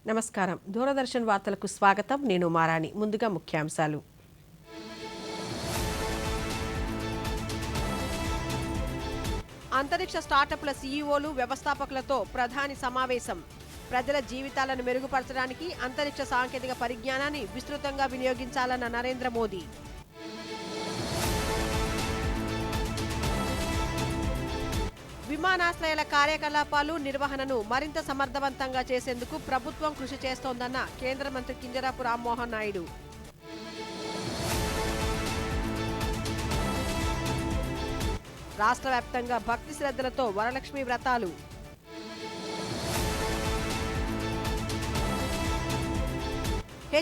నమస్కారం. దూరదర్శన్ వార్తలకు స్వాగతం. నేను మారాణి. ముందుగా ముఖ్యాంశాలు. అంతరిక్ష స్టార్టప్ల సీఈఓలు, వ్యవస్థాపకులతో ప్రధాని సమావేశం. ప్రజల జీవితాలను మెరుగుపరచడానికి అంతరిక్ష సాంకేతిక పరిజ్ఞానాన్ని విస్తృతంగా వినియోగించాలన్న నరేంద్ర మోదీ. విమానాశ్రయాల కార్యకలాపాలు, నిర్వహణను మరింత సమర్థవంతంగా చేసేందుకు ప్రభుత్వం కృషి చేస్తోందన్న కేంద్ర మంత్రి కింజరాపు రామ్మోహన్ నాయుడు. రాష్ట్ర వ్యాప్తంగా భక్తి శ్రద్ధలతో వరలక్ష్మి వ్రతాలు.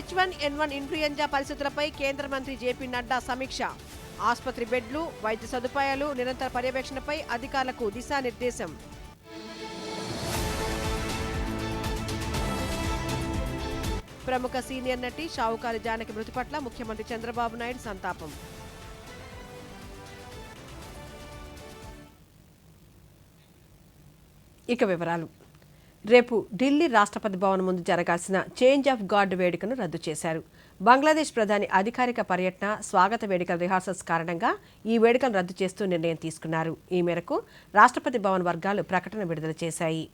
H1N1 ఇన్ఫ్లుయెంజా పరిస్థితులపై కేంద్ర మంత్రి జేపీ నడ్డా సమీక్ష. ఆసుపత్రి బెడ్లు, వైద్య సదుపాయాలు, నిరంతర పర్యవేక్షణపై అధికారులకు దిశానిర్దేశం. ప్రముఖ సీనియర్ నటి షావుకారి జానకి మృతి పట్ల ముఖ్యమంత్రి చంద్రబాబు నాయుడు సంతాపం. ఇక వివరాలు. రేపు ఢిల్లీ రాష్ట్రపతి భవన్ ముందు జరగాల్సిన చేంజ్ ఆఫ్ గార్డ్ వేడుకను రద్దు చేశారు. బంగ్లాదేశ్ ప్రధాని అధికారిక పర్యటన, స్వాగత వేడుకల రిహార్సల్స్ కారణంగా ఈ వేడుకను రద్దు చేస్తూ నిర్ణయం తీసుకున్నారు. ఈ మేరకు రాష్ట్రపతి భవన్ వర్గాలు ప్రకటన విడుదల చేశాయి.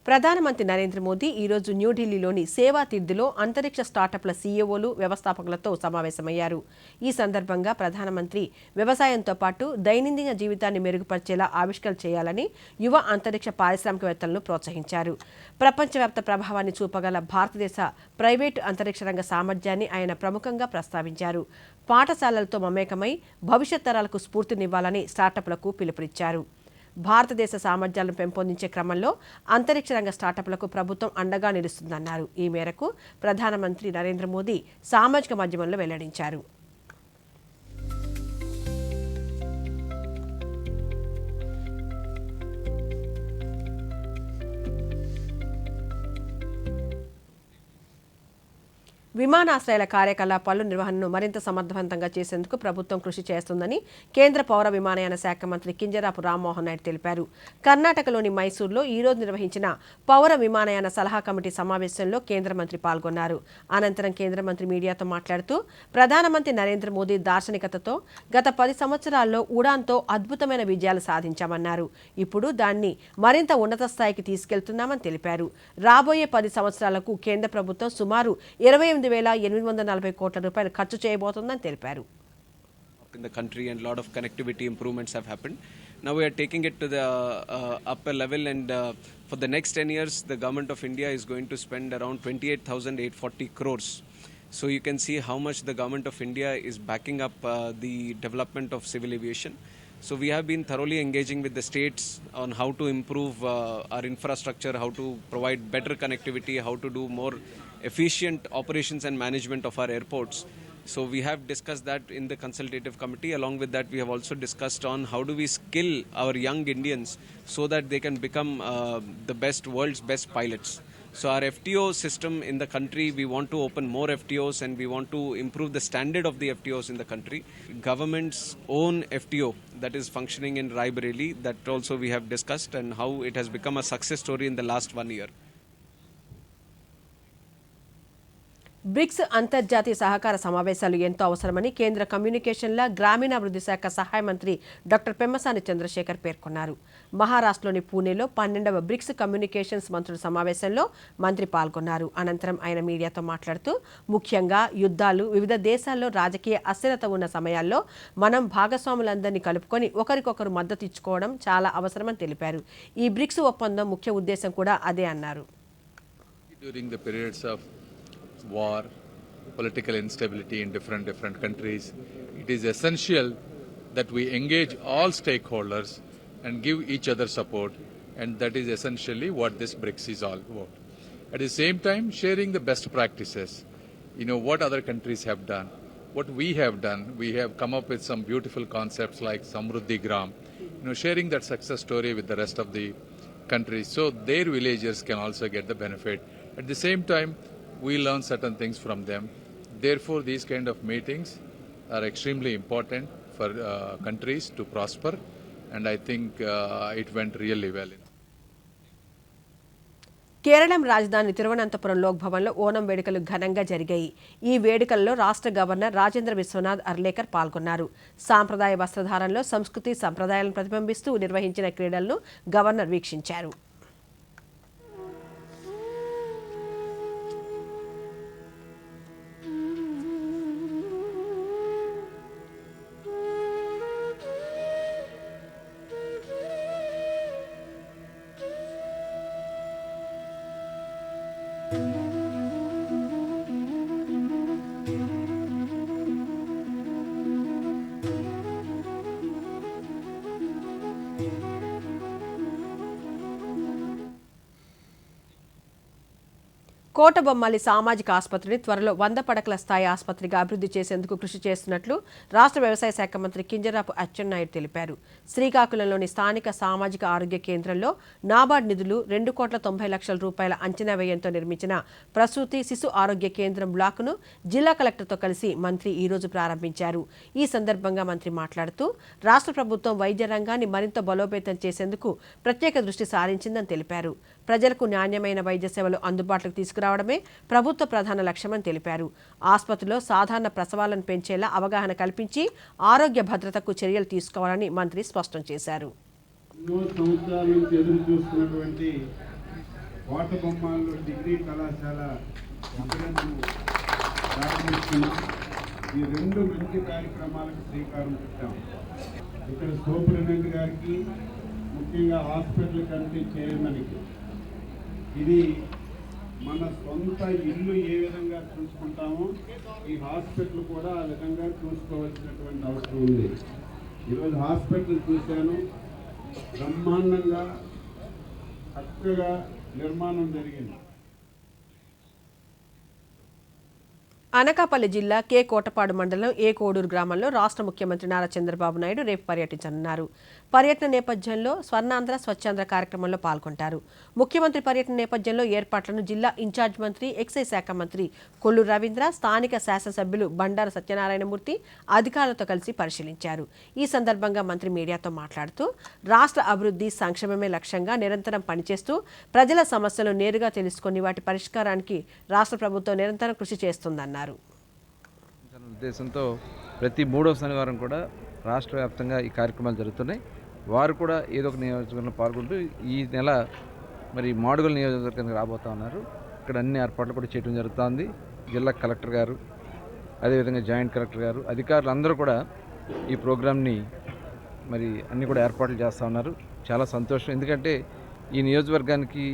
ప్రధానమంత్రి నరేంద్ర మోదీ ఈరోజు న్యూఢిల్లీలోని సేవా తీర్థులో అంతరిక్ష స్టార్టప్ల సీఈఓలు, వ్యవస్థాపకులతో సమావేశమయ్యారు. ఈ సందర్భంగా ప్రధానమంత్రి వ్యవసాయంతో పాటు దైనందిన జీవితాన్ని మెరుగుపరిచేలా ఆవిష్కరణ చేయాలని యువ అంతరిక్ష పారిశ్రామికవేత్తలను ప్రోత్సహించారు. ప్రపంచవ్యాప్త ప్రభావాన్ని చూపగల భారతదేశ ప్రైవేటు అంతరిక్ష రంగ సామర్థ్యాన్ని ఆయన ప్రముఖంగా ప్రస్తావించారు. పాఠశాలలతో మమేకమై భవిష్యత్ తరాలకు స్ఫూర్తినివ్వాలని స్టార్టప్లకు పిలుపునిచ్చారు. భారతదేశ సామర్థ్యాలను పెంపొందించే క్రమంలో అంతరిక్ష రంగ స్టార్టప్లకు ప్రభుత్వం అండగా నిలుస్తుందన్నారు. ఈ మేరకు ప్రధానమంత్రి నరేంద్ర మోదీ సామాజిక మాధ్యమంలో వెల్లడించారు. విమానాశ్రయాల కార్యకలాపాలు, నిర్వహణను మరింత సమర్థవంతంగా చేసేందుకు ప్రభుత్వం కృషి చేస్తుందని కేంద్ర పౌర విమానయాన శాఖ మంత్రి కింజరాపు రామ్మోహన్ నాయుడు తెలిపారు. కర్ణాటకలోని మైసూరులో ఈరోజు నిర్వహించిన పౌర విమానయాన సలహా కమిటీ సమావేశంలో కేంద్ర మంత్రి పాల్గొన్నారు. అనంతరం కేంద్ర మంత్రి మీడియాతో మాట్లాడుతూ ప్రధానమంత్రి నరేంద్ర మోదీ దార్శనికతతో గత 10 సంవత్సరాల్లో ఉడాన్తో అద్భుతమైన విజయాలు సాధించామన్నారు. ఇప్పుడు దాన్ని మరింత ఉన్నత స్థాయికి తీసుకెళ్తున్నామని తెలిపారు. రాబోయే 10 సంవత్సరాలకు కేంద్ర ప్రభుత్వం సుమారు 28,840 కోట్ల రూపాయలు ఖర్చు చేయబోతోందని తెలిపారు. In the country and a lot of connectivity improvements have happened. Now we are taking it to the upper level, and for the next 10 years the government of India is going to spend around 28,840 crores. So you can see how much the government of India is backing up the development of civil aviation. So we have been thoroughly engaging with the states on how to improve our infrastructure, how to provide better connectivity, how to do more efficient operations and management of our airports. So we have discussed that in the consultative committee. Along with that, we have also discussed on how do we skill our young Indians so that they can become the world's best pilots. So our FTO system in the country, we want to open more FTOs and we want to improve the standard of the FTOs in the country. Government's own FTO that is functioning in Raebareli, that also we have discussed, and how it has become a success story in the last 1 year. Bricks అంతర్జాతీయ సహకార సమావేశాలు ఎంతో అవసరమని కేంద్ర కమ్యూనికేషన్ల, గ్రామీణాభివృద్ధి శాఖ సహాయ మంత్రి డాక్టర్ పెమ్మసాని చంద్రశేఖర్ పేర్కొన్నారు. మహారాష్ట్రలోని పూణేలో 12వ బ్రిక్స్ కమ్యూనికేషన్స్ మంత్రుల సమావేశంలో మంత్రి పాల్గొన్నారు. అనంతరం ఆయన మీడియాతో మాట్లాడుతూ ముఖ్యంగా యుద్ధాలు, వివిధ దేశాల్లో రాజకీయ అస్థిరత ఉన్న సమయాల్లో మనం భాగస్వాములందరినీ కలుపుకొని ఒకరికొకరు మద్దతు ఇచ్చుకోవడం చాలా అవసరమని తెలిపారు. ఈ బ్రిక్స్ ఒప్పందం ముఖ్య ఉద్దేశం కూడా అదే అన్నారు. War, political instability in different countries, it is essential that we engage all stakeholders and give each other support, and that is essentially what this BRICS is all about. At the same time, sharing the best practices, what other countries have done, what we have done. We have come up with some beautiful concepts like Samruddhi Gram, sharing that success story with the rest of the countries so their villagers can also get the benefit. At the same time, we learn certain things from them. Therefore, these kind of meetings are extremely important for countries to prosper, and I think it went really well. Keralam రాజధాని తిరువనంతపురం లోక్ భవన్లో ఓనం వేడుకలు ఘనంగా జరిగాయి. ఈ వేడుకల్లో రాష్ట్ర governor Rajendra Vishwanath Arlekar పాల్గొన్నారు. సాంప్రదాయ వస్త్రధారణలో సంస్కృతి సంప్రదాయాలను ప్రతిబింబిస్తూ నిర్వహించిన క్రీడలను గవర్నర్ వీక్షించారు. కోటబొమ్మాలి సామాజిక ఆసుపత్రిని త్వరలో 100 పడకల స్థాయి ఆసుపత్రిగా అభివృద్ధి చేసేందుకు కృషి చేస్తున్నట్లు రాష్ట్ర వ్యవసాయ శాఖ మంత్రి కింజరాపు అచ్చెన్నాయుడు తెలిపారు. శ్రీకాకుళంలోని స్థానిక సామాజిక ఆరోగ్య కేంద్రంలో నాబార్డ్ నిధులు 2,90,00,000 రూపాయల అంచనా వ్యయంతో నిర్మించిన ప్రసూతి శిశు ఆరోగ్య కేంద్రం బ్లాకును జిల్లా కలెక్టర్తో కలిసి మంత్రి ఈ రోజు ప్రారంభించారు. ఈ సందర్భంగా మంత్రి మాట్లాడుతూ రాష్ట్ర ప్రభుత్వం వైద్య రంగాన్ని మరింత బలోపేతం చేసేందుకు ప్రత్యేక దృష్టి సారించిందని తెలిపారు. ప్రజలకు నాణ్యమైన వైద్య సేవలు అందుబాటులోకి తీసుకురావడమే ప్రభుత్వ ప్రధాన లక్ష్యమని తెలిపారు. ఆసుపత్రిలో సాధారణ ప్రసవాలను పెంచేలా అవగాహన కల్పించి ఆరోగ్య భద్రతకు చర్యలు తీసుకోవాలని మంత్రి స్పష్టం చేశారు. ఈ రెండు మంచి కార్యక్రమాలకు శ్రీకారం చుట్టాం. ఇక్కడ సూపరింటెండెంట్ గారికి, ముఖ్యంగా హాస్పిటల్ కమిటీ చైర్మన్కి, ఇది మన సొంత ఇల్లు ఏ విధంగా చూసుకుంటామో ఈ హాస్పిటల్ కూడా ఆ విధంగా చూసుకోవాల్సినటువంటి అవసరం ఉంది. ఈరోజు హాస్పిటల్ చూశాను, బ్రహ్మాండంగా చక్కగా నిర్మాణం జరిగింది. అనకాపల్లి జిల్లా కే కోటపాడు మండలం ఏ కోడూరు గ్రామంలో రాష్ట్ర ముఖ్యమంత్రి నారా చంద్రబాబు నాయుడు రేపు పర్యటించనున్నారు. పర్యటన నేపథ్యంలో స్వర్ణాంధ్ర స్వచ్ఛాంధ్ర కార్యక్రమంలో పాల్గొంటారు. ముఖ్యమంత్రి పర్యటన నేపథ్యంలో ఏర్పాట్లను జిల్లా ఇన్ఛార్జ్ మంత్రి, ఎక్సైజ్ శాఖ మంత్రి కొల్లు రవీంద్ర, స్థానిక శాసనసభ్యులు బండారు సత్యనారాయణమూర్తి అధికారులతో కలిసి పరిశీలించారు. ఈ సందర్భంగా మంత్రి మీడియాతో మాట్లాడుతూ రాష్ట్ర అభివృద్ధి సంక్షేమమే లక్ష్యంగా నిరంతరం పనిచేస్తూ ప్రజల సమస్యలు నేరుగా తెలుసుకుని వాటి పరిష్కారానికి రాష్ట్ర ప్రభుత్వం నిరంతరం కృషి చేస్తుందన్నారు. ఉద్దేశంతో ప్రతి 3వ శనివారం కూడా రాష్ట్ర వ్యాప్తంగా ఈ కార్యక్రమాలు జరుగుతున్నాయి. వారు కూడా ఏదో ఒక నియోజకవర్గంలో పాల్గొంటూ ఈ నెల మరి మాడుగుల నియోజకవర్గానికి రాబోతా ఉన్నారు. ఇక్కడ అన్ని ఏర్పాట్లు కూడా చేయడం జరుగుతుంది. జిల్లా కలెక్టర్ గారు, అదేవిధంగా జాయింట్ కలెక్టర్ గారు, అధికారులు అందరూ కూడా ఈ ప్రోగ్రామ్ని మరి అన్నీ కూడా ఏర్పాట్లు చేస్తూ ఉన్నారు. చాలా సంతోషం. ఎందుకంటే ఈ నియోజకవర్గానికి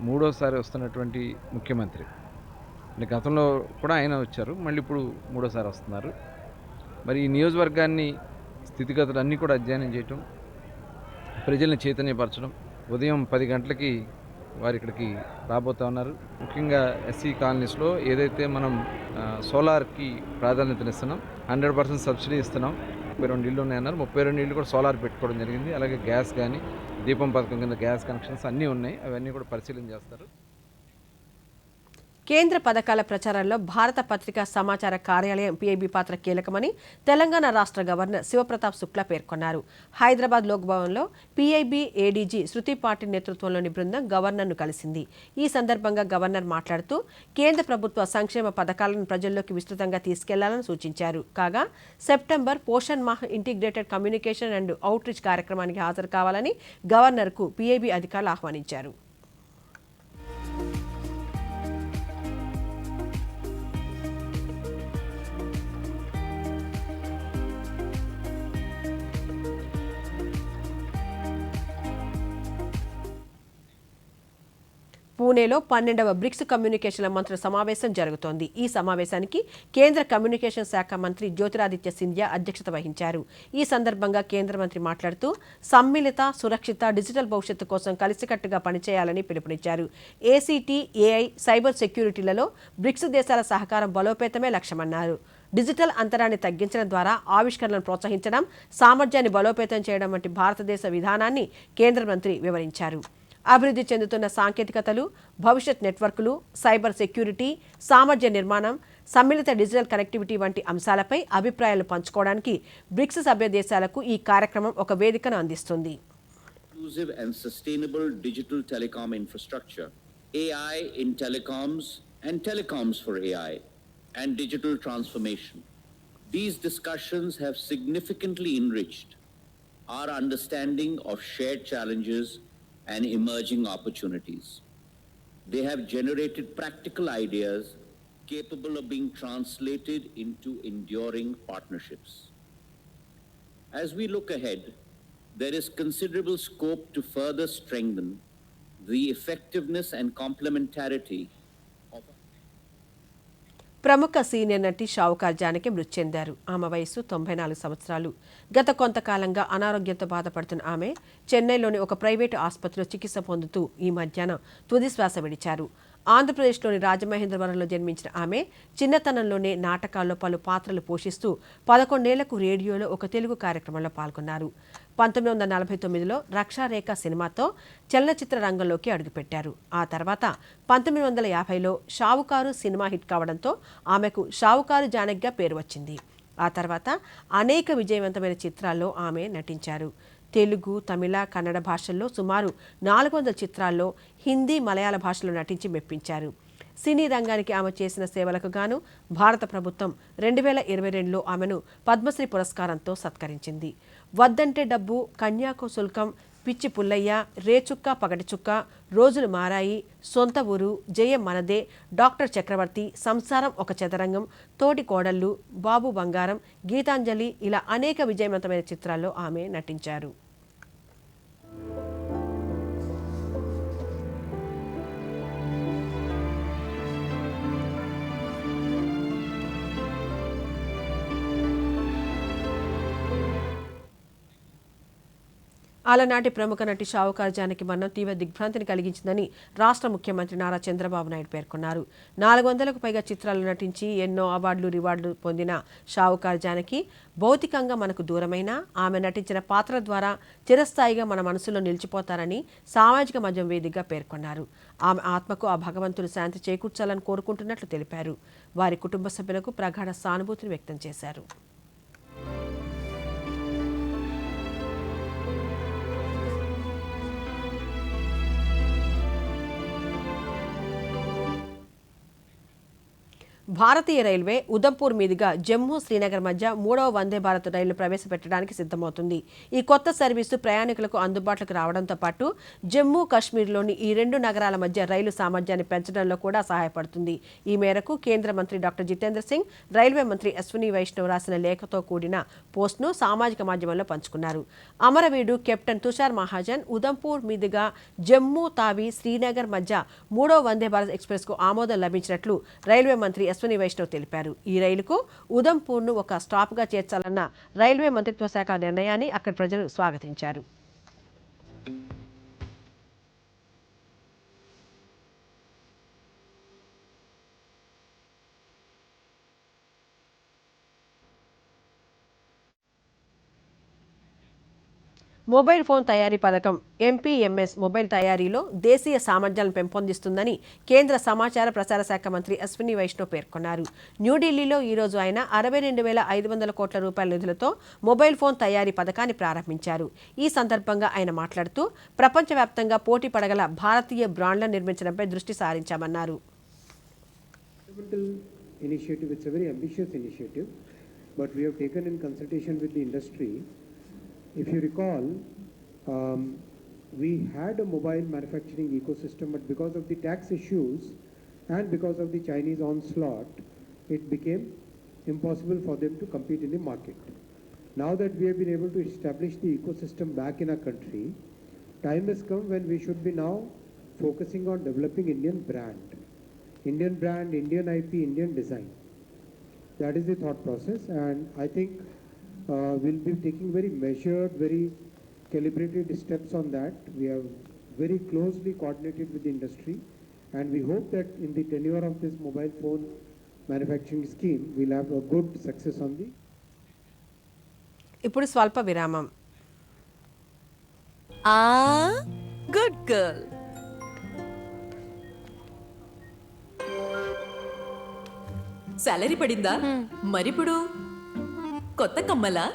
3వసారి వస్తున్నటువంటి ముఖ్యమంత్రి. గతంలో కూడా ఆయన వచ్చారు, మళ్ళీ ఇప్పుడు 3వసారి వస్తున్నారు. మరి ఈ నియోజకవర్గాన్ని స్థితిగతులు అన్నీ కూడా అధ్యయనం చేయటం, ప్రజల్ని చైతన్యపరచడం. ఉదయం 10 గంటలకి వారు ఇక్కడికి రాబోతూ ఉన్నారు. ముఖ్యంగా ఎస్సీ కాలనీస్లో ఏదైతే మనం సోలార్కి ప్రాధాన్యతనిస్తున్నాం, 100% సబ్సిడీ ఇస్తున్నాం. 32 ఇళ్ళు ఉన్నాయన్నారు. 32 ఇళ్ళు కూడా సోలార్ పెట్టుకోవడం జరిగింది. అలాగే గ్యాస్ కానీ, దీపం పథకం కింద గ్యాస్ కనెక్షన్స్ అన్నీ ఉన్నాయి. అవన్నీ కూడా పరిశీలన చేస్తారు. కేంద్ర పథకాల ప్రచారంలో భారత పత్రికా సమాచార కార్యాలయం పీఐబీ పాత్ర కీలకమని తెలంగాణ రాష్ట్ర గవర్నర్ శివప్రతాప్ శుక్లా పేర్కొన్నారు. హైదరాబాద్ లోక్ భవన్లో పీఐబీ ఏడీజీ శృతి పాటిల్ నేతృత్వంలోని బృందం గవర్నర్ను కలిసింది. ఈ సందర్భంగా గవర్నర్ మాట్లాడుతూ కేంద్ర ప్రభుత్వ సంక్షేమ పథకాలను ప్రజల్లోకి విస్తృతంగా తీసుకెళ్లాలని సూచించారు. కాగా September Poshan Maah integrated communication and outreach కార్యక్రమానికి హాజరు కావాలని గవర్నర్కు పీఐబీ అధికారులు ఆహ్వానించారు. పూణేలో 12వ బ్రిక్స్ కమ్యూనికేషన్ల మంత్రుల సమావేశం జరుగుతోంది. ఈ సమావేశానికి కేంద్ర కమ్యూనికేషన్ శాఖ మంత్రి జ్యోతిరాదిత్య సింధ్యా అధ్యక్షత వహించారు. ఈ సందర్భంగా కేంద్ర మంత్రి మాట్లాడుతూ సమ్మిళిత, సురక్షిత డిజిటల్ భవిష్యత్తు కోసం కలిసికట్టుగా పనిచేయాలని పిలుపునిచ్చారు. ఏసీటీ, ఏఐ, సైబర్ సెక్యూరిటీలలో బ్రిక్స్ దేశాల సహకారం బలోపేతమే లక్ష్యమన్నారు. డిజిటల్ అంతరాన్ని తగ్గించడం ద్వారా ఆవిష్కరణలను ప్రోత్సహించడం, సామర్థ్యాన్ని బలోపేతం చేయడం వంటి భారతదేశ విధానాన్ని కేంద్ర మంత్రి వివరించారు. అభివృద్ధి చెందుతున్న సాంకేతికతలు, భవిష్యత్ నెట్వర్కులు, సైబర్ సెక్యూరిటీ, సామర్థ్య నిర్మాణం, సమ్మిళిత డిజిటల్ కనెక్టివిటీ వంటి అంశాలపై అభిప్రాయాలు పంచుకోవడానికి బ్రిక్స్ సభ్య దేశాలకు ఈ కార్యక్రమం ఒక వేదికను అందిస్తుంది. Inclusive and sustainable digital telecom infrastructure, AI in telecoms and telecoms for AI, and digital transformation. These discussions have significantly enriched our understanding of shared challenges and emerging opportunities. They have generated practical ideas capable of being translated into enduring partnerships. As we look ahead, there is considerable scope to further strengthen the effectiveness and complementarity of ప్రముఖ senior నటి షావుకార్ జానకి మృతి చెందారు. ఆమె వయసు 94 సంవత్సరాలు. గత కొంతకాలంగా అనారోగ్యంతో బాధపడుతున్న ఆమె చెన్నైలోని ఒక ప్రైవేటు ఆసుపత్రిలో చికిత్స పొందుతూ ఈ మధ్యాహ్నం తుదిశ్వాస విడిచారు. ఆంధ్రప్రదేశ్లోని రాజమహేంద్రవరంలో జన్మించిన ఆమె చిన్నతనంలోనే నాటకాల్లో పలు పాత్రలు పోషిస్తూ 11 ఏళ్లకు రేడియోలో ఒక తెలుగు కార్యక్రమంలో పాల్గొన్నారు. 1949లో రక్షారేఖ సినిమాతో చలనచిత్ర రంగంలోకి అడుగుపెట్టారు. ఆ తర్వాత 1950లో షావుకారు సినిమా హిట్ కావడంతో ఆమెకు షావుకారు జానకిగా పేరు వచ్చింది. ఆ తర్వాత అనేక విజయవంతమైన చిత్రాల్లో ఆమె నటించారు. తెలుగు, తమిళ, కన్నడ భాషల్లో సుమారు 400 చిత్రాల్లో, హిందీ, మలయాళ భాషలో నటించి మెప్పించారు. సినీ రంగానికి ఆమె చేసిన సేవలకు గాను భారత ప్రభుత్వం 2022లో ఆమెను పద్మశ్రీ పురస్కారంతో సత్కరించింది. వద్దంటే డబ్బు, కన్యాకుశుల్కం, పిచ్చి పుల్లయ్య, రేచుక్క పగటిచుక్క, రోజులు మారాయి, సొంత ఊరు, జయం మనదే, డాక్టర్ చక్రవర్తి, సంసారం ఒక చదరంగం, తోటి కోడళ్ళు, బాబు బంగారం, గీతాంజలి ఇలా అనేక విజయవంతమైన చిత్రాల్లో ఆమె నటించారు. అలనాటి ప్రముఖ నటి షావుకార్ జానకి మరణం తీవ్ర దిగ్భ్రాంతిని కలిగించిందని రాష్ట్ర ముఖ్యమంత్రి నారా చంద్రబాబు నాయుడు పేర్కొన్నారు. 400లకు పైగా చిత్రాలు నటించి ఎన్నో అవార్డులు, రివార్డులు పొందిన షావుకార్ జానకి భౌతికంగా మనకు దూరమైన ఆమె నటించిన పాత్ర ద్వారా చిరస్థాయిగా మన మనసులో నిలిచిపోతారని సామాజిక మాధ్యమం వేదికగా పేర్కొన్నారు. ఆమె ఆత్మకు ఆ భగవంతుడు శాంతి చేకూర్చాలని కోరుకుంటున్నట్లు తెలిపారు. వారి కుటుంబ సభ్యులకు ప్రగాఢ సానుభూతిని వ్యక్తం చేశారు. భారతీయ రైల్వే ఉదంపూర్ మీదుగా జమ్మూ, శ్రీనగర్ మధ్య 3వ వందే భారత్ రైలు ప్రవేశపెట్టడానికి సిద్ధమవుతుంది. ఈ కొత్త సర్వీసు ప్రయాణికులకు అందుబాటులోకి రావడంతో పాటు జమ్మూ కాశ్మీర్లోని ఈ 2 నగరాల మధ్య రైలు సామర్థ్యాన్ని పెంచడంలో కూడా సహాయపడుతుంది. ఈ మేరకు కేంద్ర మంత్రి డాక్టర్ జితేంద్ర సింగ్ రైల్వే మంత్రి అశ్విని వైష్ణవ్ రాసిన లేఖతో కూడిన పోస్ట్ను సామాజిక మాధ్యమంలో పంచుకున్నారు. అమరవీరుడు కెప్టెన్ తుషార్ మహాజన్ ఉదంపూర్ మీదుగా జమ్మూ తావి, శ్రీనగర్ మధ్య 3వ వందే భారత్ ఎక్స్ప్రెస్కు ఆమోదం లభించినట్లు రైల్వే మంత్రి అశ్విని వైష్ణవ్ తెలిపారు. ఈ రైలుకు ఉదంపూర్ను ఒక స్టాప్గా చేర్చాలన్న రైల్వే మంత్రిత్వ శాఖ నిర్ణయాన్ని అక్కడి ప్రజలు స్వాగతించారు. మొబైల్ ఫోన్ తయారీ పథకం ఎంపీఎంఎస్ మొబైల్ తయారీలో దేశీయ సామర్థ్యాలను పెంపొందిస్తుందని కేంద్ర సమాచార ప్రసార శాఖ మంత్రి అశ్విని వైష్ణవ్ పేర్కొన్నారు. న్యూఢిల్లీలో ఈరోజు ఆయన 62,500 కోట్ల రూపాయల నిధులతో మొబైల్ ఫోన్ తయారీ పథకాన్ని ప్రారంభించారు. ఈ సందర్భంగా ఆయన మాట్లాడుతూ ప్రపంచవ్యాప్తంగా పోటీ పడగల భారతీయ బ్రాండ్లను నిర్మించడంపై దృష్టి సారించామన్నారు. If you recall, we had a mobile manufacturing ecosystem, but because of the tax issues and because of the Chinese onslaught, it became impossible for them to compete in the market. Now that we have been able to establish the ecosystem back in our country, time has come when we should be now focusing on developing Indian brand, Indian IP, Indian design. That is the thought process, and I think we'll be taking very measured, very calibrated steps on that. We have very closely coordinated with the industry, and we hope that in the tenure of this mobile phone manufacturing scheme, we'll have a good success on the. ఇప్పుడు స్వల్ప విరామం. Good girl. Salary పడిందా మరిప్పుడు కొత్త కమ్మలా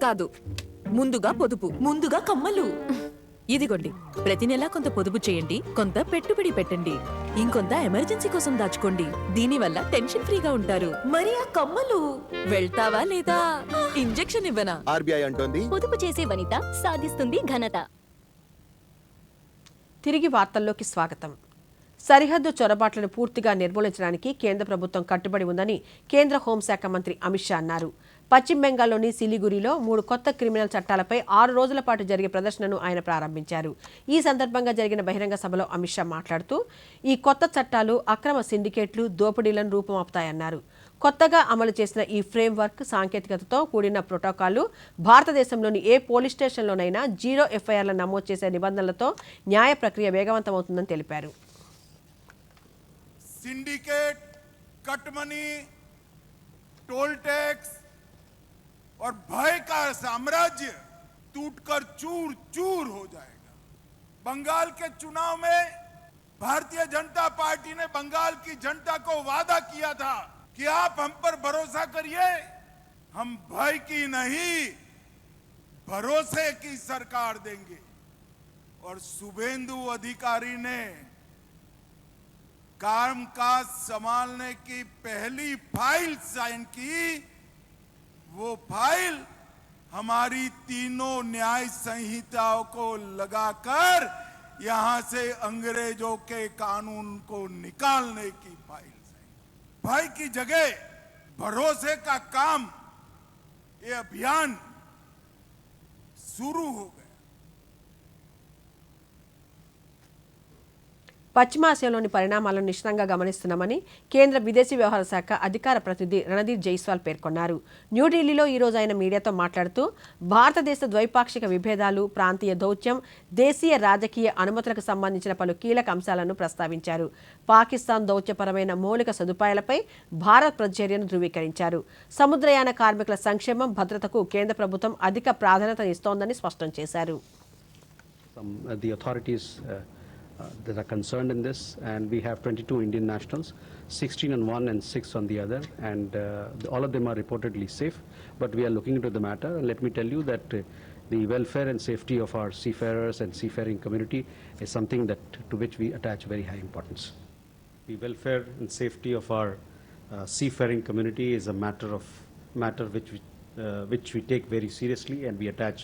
కాదు ముందుగా పొదుపు ముందుగా కమ్మలు ఇదిగోండి ప్రతి నెలా కొంత పొదుపు చేయండి కొంత పెట్టుబడి పెట్టండి ఇంకొంత ఎమర్జెన్సీ కోసం దాచుకోండి దీనివల్ల టెన్షన్ ఫ్రీగా ఉంటారు మరి ఆ కమ్మలు వెళ్తావా లేదా ఇంజెక్షన్ ఇవ్వనా ఆర్బీఐ అంటోంది పొదుపు చేసే వనిత సాధిస్తుంది ఘనత. తిరిగి వార్తల్లోకి స్వాగతం. సరిహద్దు చొరబాట్లను పూర్తిగా నిర్మూలించడానికి కేంద్ర ప్రభుత్వం కట్టుబడి ఉందని కేంద్ర హోంశాఖ మంత్రి అమిత్ షా అన్నారు. పశ్చిమ బెంగాల్లోని సిలిగురిలో 3 కొత్త క్రిమినల్ చట్టాలపై 6 రోజుల పాటు జరిగే ప్రదర్శనను ఆయన ప్రారంభించారు. ఈ సందర్భంగా జరిగిన బహిరంగ సభలో అమిత్ షా మాట్లాడుతూ ఈ కొత్త చట్టాలు అక్రమ సిండికేట్లు దోపిడీలను రూపుమాపుతాయన్నారు. కొత్తగా అమలు చేసిన ఈ ఫ్రేమ్వర్క్ సాంకేతికతతో కూడిన ప్రోటోకాల్లు భారతదేశంలోని ఏ పోలీస్ స్టేషన్లోనైనా 0 ఎఫ్ఐఆర్లను నమోదు చేసే నిబంధనలతో న్యాయ ప్రక్రియ వేగవంతమవుతుందని తెలిపారు. Syndicate, cut money, toll tax और भय का साम्राज्य टूटकर चूर चूर हो जाएगा. बंगाल के चुनाव में भारतीय जनता पार्टी ने बंगाल की जनता को वादा किया था कि आप हम पर भरोसा करिए, हम भय की नहीं भरोसे की सरकार देंगे. और शुभेंदु अधिकारी ने काम काज संभालने की पहली फाइल साइन की. वो फाइल हमारी तीनों न्याय संहिताओं को लगाकर यहां से अंग्रेजों के कानून को निकालने की फाइल साइन. भाई की जगह भरोसे का काम, ये अभियान शुरू हो गया. పశ్చిమాసియాలోని పరిణామాలను నిశితంగా గమనిస్తున్నామని కేంద్ర విదేశీ వ్యవహారాల శాఖ అధికార ప్రతినిధి రణదీప్ జైస్వాల్ పేర్కొన్నారు. న్యూఢిల్లీలో ఈరోజు ఆయన మీడియాతో మాట్లాడుతూ భారతదేశ ద్వైపాక్షిక విభేదాలు, ప్రాంతీయ దౌత్యం, దేశీయ రాజకీయ అనుమతులకు సంబంధించిన పలు కీలక అంశాలను ప్రస్తావించారు. పాకిస్తాన్ దౌత్యపరమైన మౌలిక సదుపాయాలపై భారత్ ప్రతిచర్యను ధృవీకరించారు. సముద్రయాన కార్మికుల సంక్షేమం, భద్రతకు కేంద్ర ప్రభుత్వం అధిక ప్రాధాన్యతనిస్తోందని స్పష్టం చేశారు. that are concerned in this, and we have 22 Indian nationals, 16 on one and 6 on the other, and all of them are reportedly safe, but we are looking into the matter. And let me tell you that the welfare and safety of our seafarers and seafaring community is something that to which we attach very high importance. The welfare and safety of our seafaring community is a matter which we take very seriously, and we attach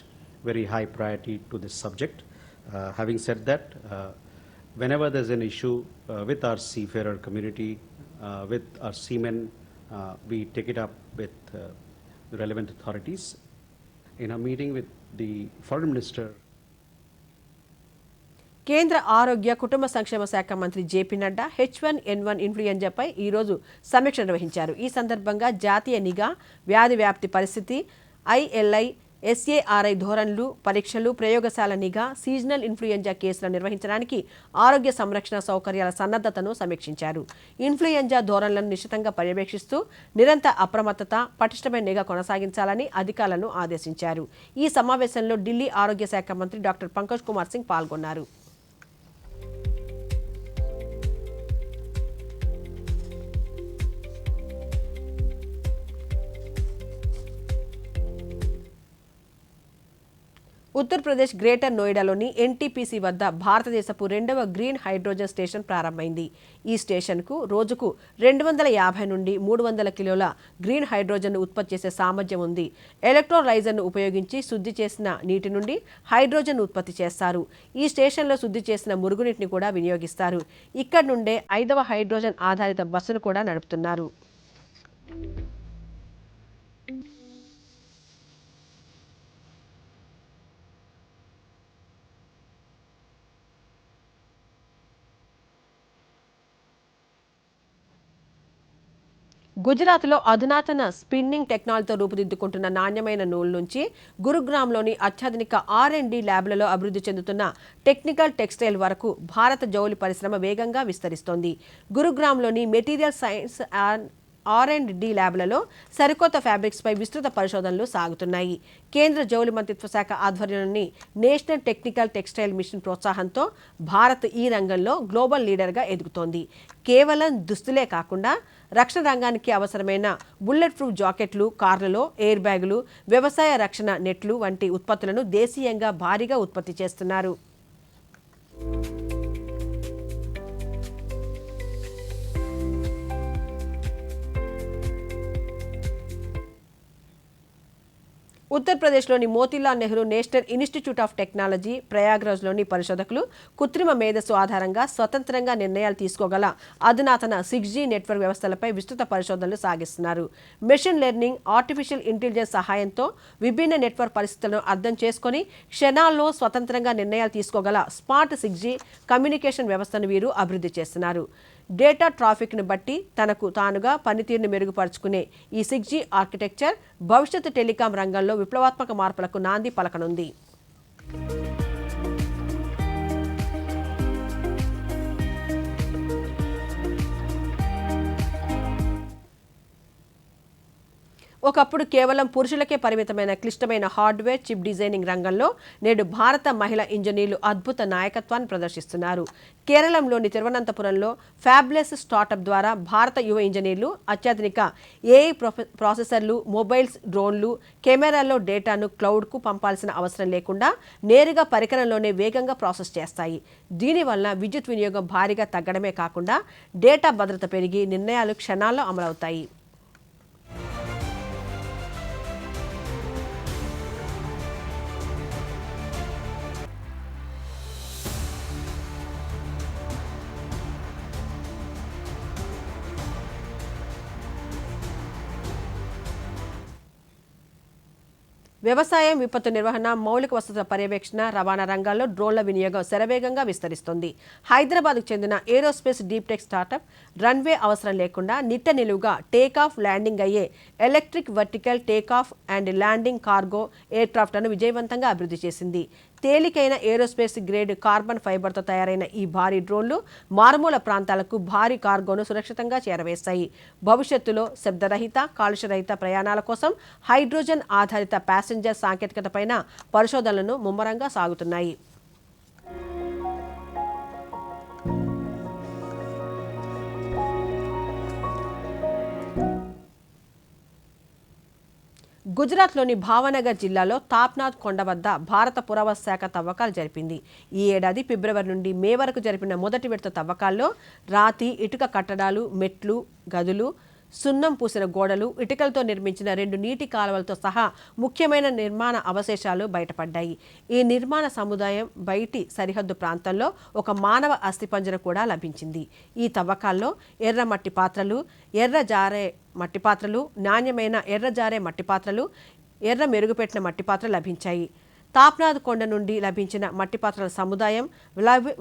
very high priority to this subject. Having said that, whenever there's an issue with our seafarer community, with our seamen, we take it up with the relevant authorities. In a meeting with the foreign minister, కేంద్ర ఆరోగ్య కుటుంబ సంక్షేమ శాఖ మంత్రి JP Nadda H1N1 ఇన్ఫ్లుయెంజాపై ఈరోజు సమీక్ష నిర్వహించారు. ఈ సందర్భంగా జాతీయ నిఘా, వ్యాధి వ్యాప్తి పరిస్థితి, ILI, SARI ధోరణులు, పరీక్షలు, ప్రయోగశాల నిఘా, సీజనల్ ఇన్ఫ్లుయెంజా కేసులను నిర్వహించడానికి ఆరోగ్య సంరక్షణ సౌకర్యాల సన్నద్ధతను సమీక్షించారు. ఇన్ఫ్లుయెంజా ధోరణులను నిశితంగా పర్యవేక్షిస్తూ నిరంతర అప్రమత్తత, పటిష్టమైన నిఘా కొనసాగించాలని అధికారులను ఆదేశించారు. ఈ సమావేశంలో ఢిల్లీ ఆరోగ్య శాఖ మంత్రి డాక్టర్ పంకజ్ కుమార్ సింగ్ పాల్గొన్నారు. ఉత్తరప్రదేశ్ గ్రేటర్ నోయిడాలోని NTPC వద్ద భారతదేశపు 2వ గ్రీన్ హైడ్రోజన్ స్టేషన్ ప్రారంభమైంది. ఈ స్టేషన్కు రోజుకు 250 నుండి 300 కిలోల గ్రీన్ హైడ్రోజన్ను ఉత్పత్తి చేసే సామర్థ్యం ఉంది. ఎలక్ట్రోలైజర్ను ఉపయోగించి శుద్ధి చేసిన నీటి నుండి హైడ్రోజన్ ఉత్పత్తి చేస్తారు. ఈ స్టేషన్లో శుద్ధి చేసిన మురుగునీటిని కూడా వినియోగిస్తారు. ఇక్కడి నుండే 5వ హైడ్రోజన్ ఆధారిత బస్సును కూడా నడుపుతున్నారు. గుజరాత్లో అధునాతన స్పిన్నింగ్ టెక్నాలజీతో రూపుదిద్దుకుంటున్న నాణ్యమైన నూలు నుంచి గురుగ్రామ్లోని అత్యాధునిక R&D ల్యాబ్లలో అభివృద్ధి చెందుతున్న టెక్నికల్ టెక్స్టైల్ వరకు భారత జౌళి పరిశ్రమ వేగంగా విస్తరిస్తోంది. గురుగ్రామ్లోని మెటీరియల్ సైన్స్ అండ్ R&D ల్యాబ్లలో సరికొత్త ఫ్యాబ్రిక్స్పై విస్తృత పరిశోధనలు సాగుతున్నాయి. కేంద్ర జౌళి మంత్రిత్వ శాఖ ఆధ్వర్యంలోని నేషనల్ టెక్నికల్ టెక్స్టైల్ మిషన్ ప్రోత్సాహంతో భారత్ ఈ రంగంలో గ్లోబల్ లీడర్గా ఎదుగుతోంది. కేవలం దుస్తులే కాకుండా రక్షణ రంగానికి అవసరమైన బుల్లెట్ ప్రూఫ్ జాకెట్లు, కార్లలో ఎయిర్ బ్యాగులు, వ్యవసాయ రక్షణ నెట్లు వంటి ఉత్పత్తులను దేశీయంగా భారీగా ఉత్పత్తి చేస్తున్నారు. ఉత్తరప్రదేశ్లోని Motilal Nehru national institute of technology ప్రయాగ్రాజ్లోని పరిశోధకులు కృత్రిమ మేధస్సు ఆధారంగా స్వతంత్రంగా నిర్ణయాలు తీసుకోగల అధునాతన 6G నెట్వర్క్ వ్యవస్థలపై విస్తృత పరిశోధనలు సాగిస్తున్నారు. మెషిన్ లెర్నింగ్, ఆర్టిఫిషియల్ ఇంటెలిజెన్స్ సహాయంతో విభిన్న నెట్వర్క్ పరిస్థితులను అర్థం చేసుకుని క్షణాల్లో స్వతంత్రంగా నిర్ణయాలు తీసుకోగల స్మార్ట్ 6G కమ్యూనికేషన్ వ్యవస్థను వీరు అభివృద్ధి చేస్తున్నారు. డేటా ట్రాఫిక్ను బట్టి తనకు తానుగా పనితీరును మెరుగుపరుచుకునే ఈ 6G ఆర్కిటెక్చర్ భవిష్యత్తు టెలికాం రంగంలో విప్లవాత్మక మార్పులకు నాంది పలకనుంది. ఒకప్పుడు కేవలం పురుషులకే పరిమితమైన క్లిష్టమైన హార్డ్వేర్ చిప్ డిజైనింగ్ రంగంలో నేడు భారత మహిళా ఇంజనీర్లు అద్భుత నాయకత్వాన్ని ప్రదర్శిస్తున్నారు. కేరళంలోని తిరువనంతపురంలో ఫ్యాబ్లెస్ స్టార్టప్ ద్వారా భారత యువ ఇంజనీర్లు అత్యాధునిక AI ప్రాసెసర్లు, మొబైల్స్, డ్రోన్లు, కెమెరాల్లో డేటాను క్లౌడ్కు పంపాల్సిన అవసరం లేకుండా నేరుగా పరికరంలోనే వేగంగా ప్రాసెస్ చేస్తాయి. దీనివల్ల విద్యుత్ వినియోగం భారీగా తగ్గడమే కాకుండా డేటా భద్రత పెరిగి నిర్ణయాలు క్షణాల్లో అమలవుతాయి. వ్యవసాయం, విపత్తు నిర్వహణ, మౌలిక వసతుల పర్యవేక్షణ, రవాణా రంగాల్లో డ్రోన్ల వినియోగం శరవేగంగా విస్తరిస్తోంది. హైదరాబాద్కు చెందిన aerospace deep tech startup runway అవసరం లేకుండా నిట్ట నిలువుగా టేకాఫ్, ల్యాండింగ్ అయ్యే electric vertical takeoff and landing cargo ఎయిర్క్రాఫ్ట్లను విజయవంతంగా అభివృద్ధి చేసింది. తేలికైన ఏరోస్పేస్ గ్రేడ్ కార్బన్ ఫైబర్తో తయారైన ఈ భారీ డ్రోన్లు మారుమూల ప్రాంతాలకు భారీ కార్గోను సురక్షితంగా చేరవేస్తాయి. భవిష్యత్తులో శబ్దరహిత, కాలుష్యరహిత ప్రయాణాల కోసం హైడ్రోజన్ ఆధారిత ప్యాసింజర్ సాంకేతికతపైన పరిశోధనలను ముమ్మరంగా సాగుతున్నాయి. గుజరాత్లోని భావనగర్ జిల్లాలో తాప్నాథ్ కొండ వద్ద భారత పురావస్తు శాఖ తవ్వకాలు జరిపింది. ఈ ఏడాది ఫిబ్రవరి నుండి మే వరకు జరిపిన మొదటి విడత తవ్వకాల్లో రాతి, ఇటుక కట్టడాలు, మెట్లు, గదులు, సున్నం పూసిన గోడలు, ఇటుకలతో నిర్మించిన 2 నీటి కాలువలతో సహా ముఖ్యమైన నిర్మాణ అవశేషాలు బయటపడ్డాయి. ఈ నిర్మాణ సముదాయం బయటి సరిహద్దు ప్రాంతంలో ఒక మానవ అస్థిపంజరం కూడా లభించింది. ఈ తవ్వకాల్లో ఎర్ర మట్టి పాత్రలు, ఎర్ర జారే మట్టి పాత్రలు, నాణ్యమైన ఎర్ర జారే మట్టి పాత్రలు, ఎర్ర మెరుగుపెట్టిన మట్టి పాత్రలు లభించాయి. తాప్నాథ్ కొండ నుండి లభించిన మట్టి పాత్రల సముదాయం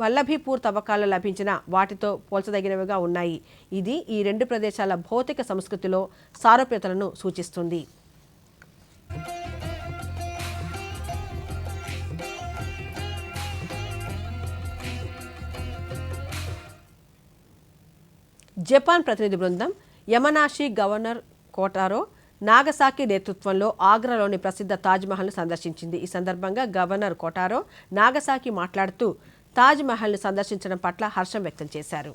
వల్లభీపూర్ తవ్వకాల్లో లభించిన వాటితో పోల్చదగినవిగా ఉన్నాయి. ఇది ఈ 2 ప్రదేశాల భౌతిక సంస్కృతిలో సారూప్యతలను సూచిస్తుంది. జపాన్ ప్రతినిధి బృందం యమనాషి గవర్నర్ కోటారో నాగసాకి నేతృత్వంలో ఆగ్రాలోని ప్రసిద్ధ తాజ్మహల్ను సందర్శించింది. ఈ సందర్భంగా గవర్నర్ కోటారో నాగసాకి మాట్లాడుతూ తాజ్మహల్ను సందర్శించడం పట్ల హర్షం వ్యక్తం చేశారు.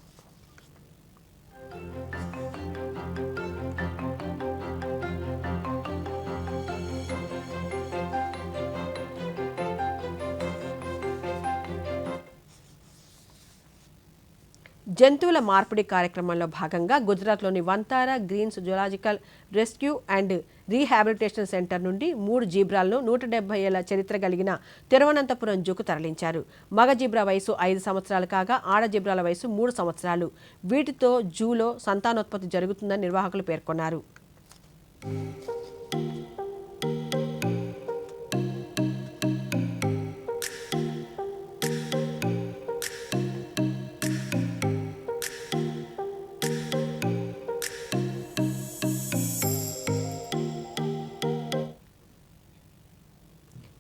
జంతువుల మార్పిడి కార్యక్రమంలో భాగంగా గుజరాత్లోని Vantara Greens Zoological Rescue and Rehabilitation Centre నుండి 3 జీబ్రాలను 170 ఏళ్ల చరిత్ర కలిగిన తిరువనంతపురం జూకు తరలించారు. మగ జీబ్రా వయసు 5 సంవత్సరాలు కాగా ఆడ జీబ్రాల వయసు 3 సంవత్సరాలు. వీటితో జూలో సంతానోత్పత్తి జరుగుతుందని నిర్వాహకులు పేర్కొన్నారు.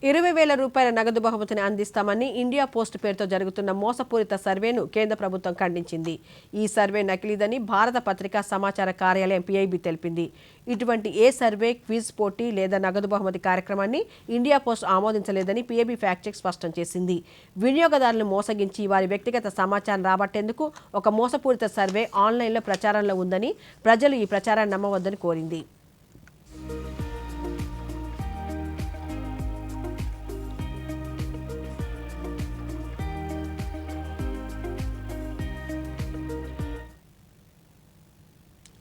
20,000 రూపాయల నగదు బహుమతిని అందిస్తామని ఇండియా పోస్ట్ పేరుతో జరుగుతున్న మోసపూరిత సర్వేను కేంద్ర ప్రభుత్వం ఖండించింది. ఈ సర్వే నకిలీదని భారత పత్రికా సమాచార కార్యాలయం PIB తెలిపింది. ఇటువంటి ఏ సర్వే, క్విజ్ పోటీ లేదా నగదు బహుమతి కార్యక్రమాన్ని ఇండియా పోస్ట్ ఆమోదించలేదని PIB ఫ్యాక్ట్ చెక్ స్పష్టం చేసింది. వినియోగదారులను మోసగించి వారి వ్యక్తిగత సమాచారం రాబట్టేందుకు ఒక మోసపూరిత సర్వే ఆన్లైన్లో ప్రచారంలో ఉందని, ప్రజలు ఈ ప్రచారాన్ని నమ్మవద్దని కోరింది.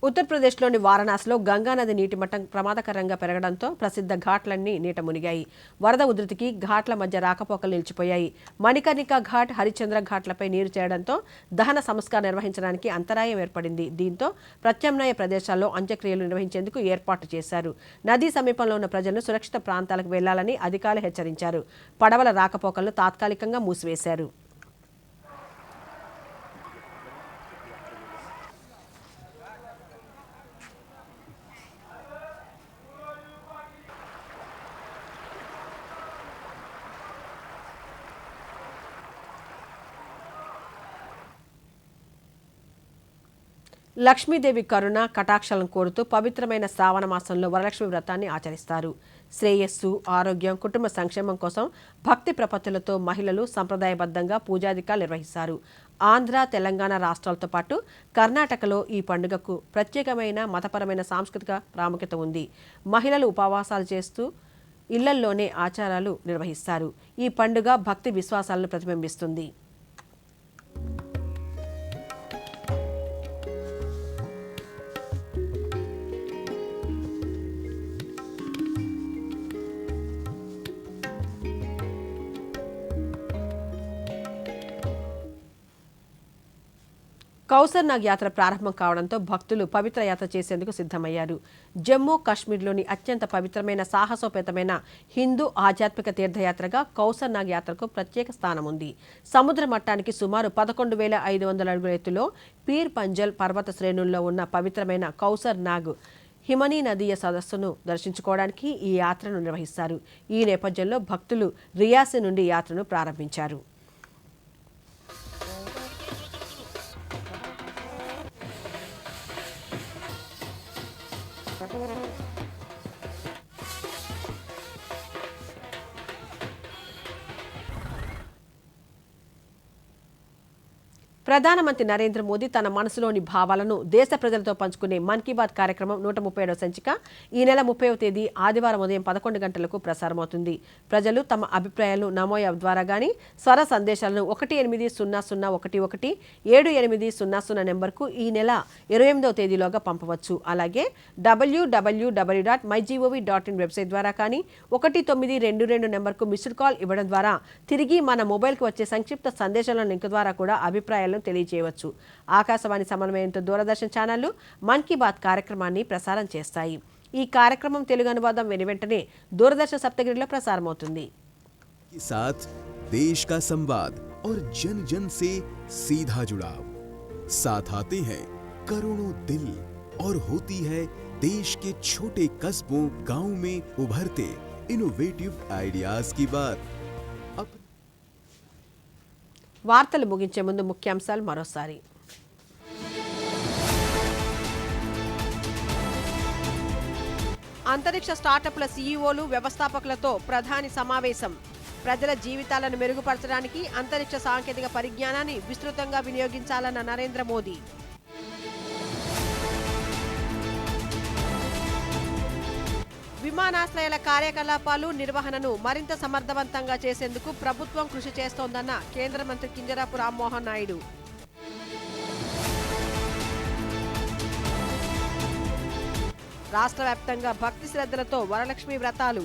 ఉత్తరప్రదేశ్లోని వారణాసిలో గంగానది నీటి మట్టం ప్రమాదకరంగా పెరగడంతో ప్రసిద్ధ ఘాట్లన్నీ నీట మునిగాయి. వరద ఉధృతికి ఘాట్ల మధ్య రాకపోకలు నిలిచిపోయాయి. మణికర్ణికా ఘాట్, హరిశ్చంద్ర ఘాట్లపై నీరు చేరడంతో దహన సంస్కారం నిర్వహించడానికి అంతరాయం ఏర్పడింది. దీంతో ప్రత్యామ్నాయ ప్రదేశాల్లో అంత్యక్రియలు నిర్వహించేందుకు ఏర్పాటు చేశారు. నదీ సమీపంలో ఉన్న ప్రజలను సురక్షిత ప్రాంతాలకు వెళ్లాలని అధికారులు హెచ్చరించారు. పడవల రాకపోకలను తాత్కాలికంగా మూసివేశారు. లక్ష్మీదేవి కరుణ కటాక్షలను కోరుతూ పవిత్రమైన శ్రావణ మాసంలో వరలక్ష్మి వ్రతాన్ని ఆచరిస్తారు. శ్రేయస్సు, ఆరోగ్యం, కుటుంబ సంక్షేమం కోసం భక్తి ప్రపత్తులతో మహిళలు సంప్రదాయబద్ధంగా పూజాధికాలు నిర్వహిస్తారు. ఆంధ్ర, తెలంగాణ రాష్ట్రాలతో పాటు కర్ణాటకలో ఈ పండుగకు ప్రత్యేకమైన మతపరమైన సాంస్కృతిక ప్రాముఖ్యత ఉంది. మహిళలు ఉపవాసాలు చేస్తూ ఇళ్లల్లోనే ఆచారాలు నిర్వహిస్తారు. ఈ పండుగ భక్తి విశ్వాసాలను ప్రతిబింబిస్తుంది. కౌసర్నాగ్ యాత్ర ప్రారంభం కావడంతో భక్తులు పవిత్ర యాత్ర చేసేందుకు సిద్ధమయ్యారు. జమ్మూ కాశ్మీర్లోని అత్యంత పవిత్రమైన సాహసోపేతమైన హిందూ ఆధ్యాత్మిక తీర్థయాత్రగా కౌసర్నాగ్ యాత్రకు ప్రత్యేక స్థానం ఉంది. సముద్ర మట్టానికి సుమారు 11,500 అడుగుల ఎత్తులో పీర్ పంజల్ పర్వత శ్రేణుల్లో ఉన్న పవిత్రమైన కౌసర్నాగ్ హిమనీ నదీయ సదస్సును దర్శించుకోవడానికి ఈ యాత్రను నిర్వహిస్తారు. ఈ నేపథ్యంలో భక్తులు రియాసి నుండి యాత్రను ప్రారంభించారు. ప్రధానమంత్రి నరేంద్ర మోదీ తన మనసులోని భావాలను దేశ ప్రజలతో పంచుకునే మన్ కీ బాత్ కార్యక్రమం 137వ సంచిక ఈ నెల 30వ తేదీ ఆదివారం ఉదయం 11 గంటలకు ప్రసారమవుతుంది. ప్రజలు తమ అభిప్రాయాలను నమో యాప్ ద్వారా గానీ, స్వర సందేశాలను 180011 7800 నెంబర్కు ఈ నెల 28వ తేదీలోగా పంపవచ్చు. అలాగే www.mygov.in వెబ్సైట్ ద్వారా కానీ 1922 నెంబర్కు మిస్డ్ కాల్ ఇవ్వడం ద్వారా తిరిగి మన మొబైల్కి వచ్చే సంక్షిప్త సందేశాల లింక్ ద్వారా కూడా అభిప్రాయాలను తెలియజేయవచ్చు. ఆకాశవాణి సమన్వయంతో దూరదర్శన్ ఛానళ్లు మన్ కీ బాత్ కార్యక్రమాన్ని ప్రసారం చేస్తాయి. ఈ కార్యక్రమం తెలుగు అనువాదం వెంటనే దూరదర్శన్ సప్తగిరిలో ప్రసారమవుతుంది. साथ देश का संवाद और जन जन से सीधा जुड़ाव, साथ आते हैं करोड़ों दिल और होती है देश के छोटे कस्बों गांव में उभरते इनोवेटिव आइडियाज की बात. వార్తలు ముగించే ముందు ముఖ్యాంశాలు మరోసారి. అంతరిక్ష స్టార్టప్ల సీఈఓలు, వ్యవస్థాపకులతో ప్రధాని సమావేశం. ప్రజల జీవితాలను మెరుగుపరచడానికి అంతరిక్ష సాంకేతిక పరిజ్ఞానాన్ని విస్తృతంగా వినియోగించాలన్న నరేంద్ర మోదీ. విమానాశ్రయాల కార్యకలాపాలు, నిర్వహణను మరింత సమర్థవంతంగా చేసేందుకు ప్రభుత్వం కృషి చేస్తోందన్న కేంద్ర మంత్రి కింజరాపు రామ్మోహన్ నాయుడు. రాష్ట్ర వ్యాప్తంగా భక్తి శ్రద్ధలతో వరలక్ష్మి వ్రతాలు.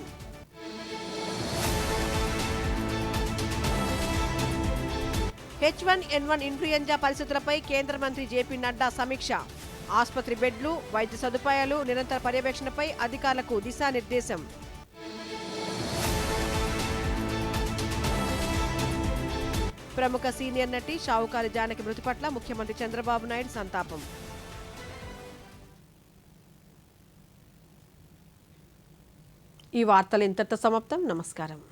H1N1 ఇన్ఫ్లుయెంజా పరిస్థితులపై కేంద్ర మంత్రి జేపీ నడ్డా సమీక్ష. ఆసుపత్రి బెడ్లు, వైద్య సదుపాయాలు, నిరంతర పర్యవేక్షణపై అధికారులకు దిశానిర్దేశం. ప్రముఖ సీనియర్ నటి షావుకారి జానకి మృతి పట్ల ముఖ్యమంత్రి చంద్రబాబు నాయుడు సంతాపం. ఈ వార్తలు ఇంతటితో సమాప్తం. నమస్కారం.